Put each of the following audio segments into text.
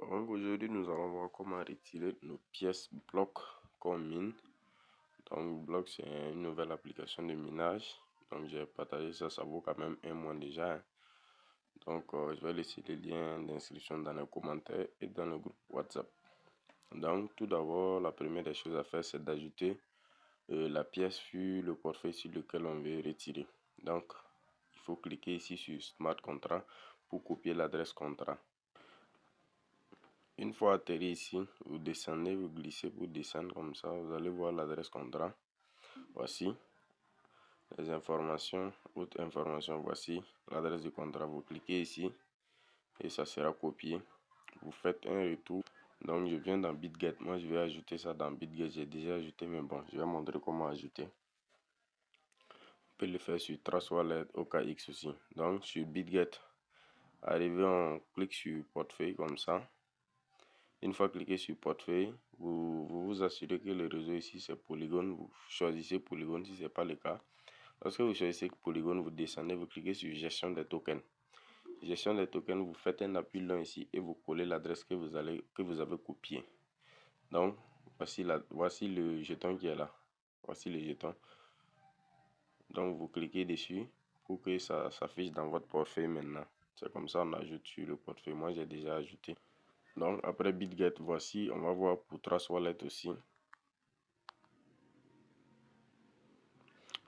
Donc aujourd'hui nous allons voir comment retirer nos pièces bloc qu'on mine. Donc bloc c'est une nouvelle application de minage. Donc j'ai partagé ça, ça vaut quand même un mois déjà. Donc je vais laisser les liens d'inscription dans les commentaires et dans le groupe WhatsApp. Donc tout d'abord la première des choses à faire c'est d'ajouter la pièce sur le portefeuille sur lequel on veut retirer. Donc il faut cliquer ici sur Smart Contract pour copier l'adresse contrat. Une fois atterri ici, vous descendez, vous glissez pour descendre comme ça. Vous allez voir l'adresse contrat. Voici les informations, autres informations. Voici l'adresse du contrat. Vous cliquez ici et ça sera copié. Vous faites un retour. Donc je viens dans BitGet. Moi je vais ajouter ça dans BitGet. J'ai déjà ajouté, mais bon, je vais montrer comment ajouter. On peut le faire sur Trust Wallet, OKX aussi. Donc sur BitGet, arrivé, on clique sur portefeuille comme ça. Une fois cliqué sur portefeuille, vous assurez que le réseau ici c'est Polygon. Vous choisissez Polygon si ce n'est pas le cas. Lorsque vous choisissez Polygon, vous descendez, vous cliquez sur gestion des tokens. Gestion des tokens, vous faites un appui long ici et vous collez l'adresse que vous avez copiée. Donc voici le jeton qui est là. Voici le jeton. Donc vous cliquez dessus pour que ça s'affiche dans votre portefeuille maintenant. C'est comme ça on ajoute sur le portefeuille. Moi j'ai déjà ajouté. Donc après BitGet, voici, on va voir pour Trust Wallet aussi.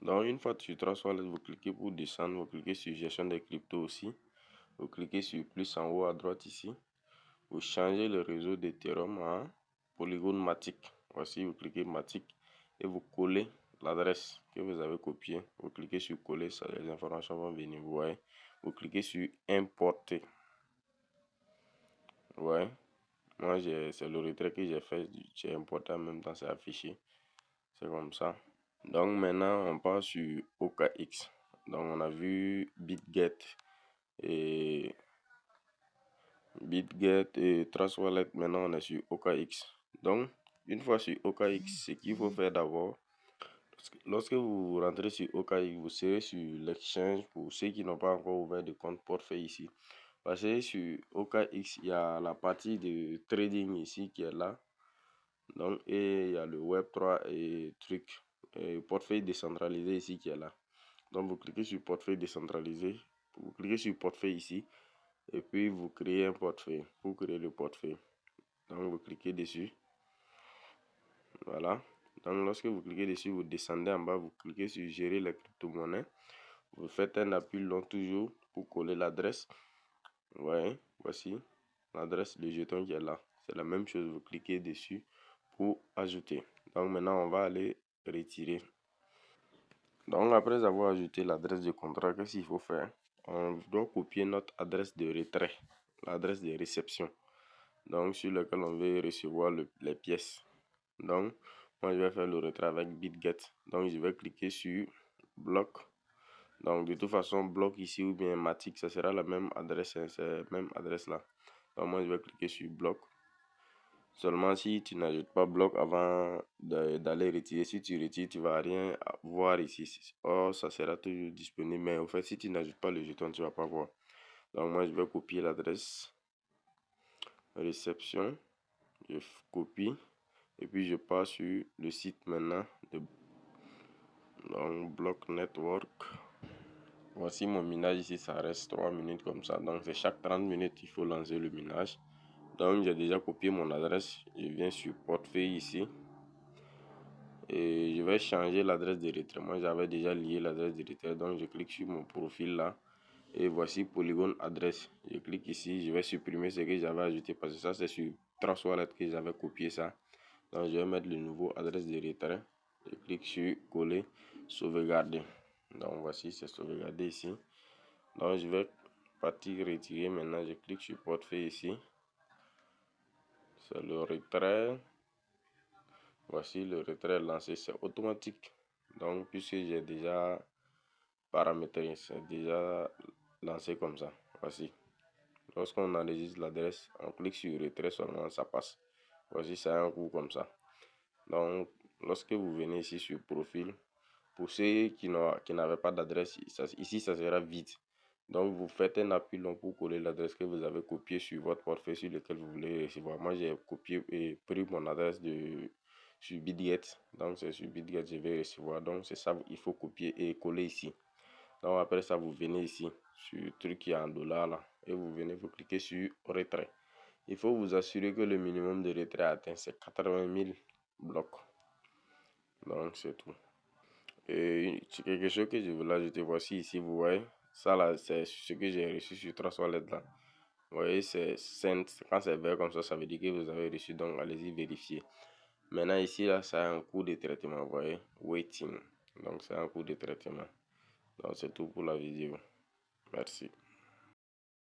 Donc une fois sur Trust Wallet, vous cliquez pour descendre, vous cliquez sur gestion des cryptos aussi. Vous cliquez sur plus en haut à droite ici. Vous changez le réseau d'Ethereum à Polygon Matic. Voici, vous cliquez Matic et vous collez l'adresse que vous avez copiée. Vous cliquez sur coller, ça, les informations vont venir. Vous voyez, vous cliquez sur importer. Ouais. Moi, c'est le retrait que j'ai fait. J'ai importé en même temps, c'est affiché. C'est comme ça. Donc maintenant, on part sur OKX. Donc on a vu BitGet et Trust Wallet. Maintenant, on est sur OKX. Donc, une fois sur OKX, ce qu'il faut faire d'abord, lorsque vous rentrez sur OKX, vous serez sur l'exchange. Pour ceux qui n'ont pas encore ouvert de compte portefeuille ici, parce que sur OKX, il y a la partie de trading ici qui est là. Donc, et il y a le Web3 et truc, et portefeuille décentralisé ici qui est là. Donc, vous cliquez sur portefeuille décentralisé, vous cliquez sur portefeuille ici, et puis vous créez un portefeuille. Pour créer le portefeuille, donc vous cliquez dessus. Voilà. Donc, lorsque vous cliquez dessus, vous descendez en bas, vous cliquez sur gérer les crypto-monnaies. Vous faites un appui long toujours pour coller l'adresse. Vous voyez, voici l'adresse du jeton qui est là. C'est la même chose, vous cliquez dessus pour ajouter. Donc maintenant on va aller retirer. Donc après avoir ajouté l'adresse de contrat, qu'est-ce qu'il faut faire? On doit copier notre adresse de retrait, l'adresse de réception, donc sur lequel on veut recevoir les pièces. Donc moi je vais faire le retrait avec BitGet. Donc je vais cliquer sur bloc. Donc de toute façon bloc ici ou bien Matic, ça sera la même adresse, c'est la même adresse là. Donc moi je vais cliquer sur bloc. Seulement si tu n'ajoutes pas bloc avant d'aller retirer, si tu retires, tu ne vas rien voir ici. Or, ça sera toujours disponible. Mais au fait, si tu n'ajoutes pas le jeton, tu ne vas pas voir. Donc moi, je vais copier l'adresse réception. Je copie. Et puis, je pars sur le site maintenant de Block Network. Voici mon minage ici, ça reste 3 minutes comme ça. Donc, c'est chaque 30 minutes, il faut lancer le minage. Donc, j'ai déjà copié mon adresse. Je viens sur portefeuille ici. Et je vais changer l'adresse de retrait. Moi, j'avais déjà lié l'adresse de retrait. Donc, je clique sur mon profil là. Et voici Polygon adresse. Je clique ici. Je vais supprimer ce que j'avais ajouté parce que ça, c'est sur Trust Wallet que j'avais copié ça. Donc, je vais mettre le nouveau adresse de retrait. Je clique sur coller, sauvegarder. Donc, voici, c'est sauvegardé ici. Donc, je vais partir retirer. Maintenant, je clique sur portefeuille ici. C'est le retrait. Voici le retrait lancé, c'est automatique. Donc, puisque j'ai déjà paramétré, c'est déjà lancé comme ça. Voici. Lorsqu'on enregistre l'adresse, on clique sur retrait seulement, ça passe. Voici, ça a un coup comme ça. Donc, lorsque vous venez ici sur profil, pour ceux qui n'avaient pas d'adresse, ici, ça sera vide. Donc, vous faites un appui long pour coller l'adresse que vous avez copiée sur votre portefeuille sur lequel vous voulez recevoir. Moi, j'ai copié et pris mon adresse sur BitGet. Donc, c'est sur BitGet que je vais recevoir. Donc, c'est ça, il faut copier et coller ici. Donc, après ça, vous venez ici sur le truc qui est en dollars là. Et vous venez, vous cliquez sur retrait. Il faut vous assurer que le minimum de retrait atteint, c'est 80 000 blocs. Donc, c'est tout. Et quelque chose que je voulais ajouter, voici ici, vous voyez, ça là, c'est ce que j'ai reçu sur 3 lettres là. Vous voyez, c'est sent. Quand c'est vert comme ça veut dire que vous avez reçu, donc allez-y vérifier. Maintenant, ici, là, ça a un coût de traitement, vous voyez, waiting. Donc, c'est un coût de traitement. Donc, c'est tout pour la vidéo. Merci.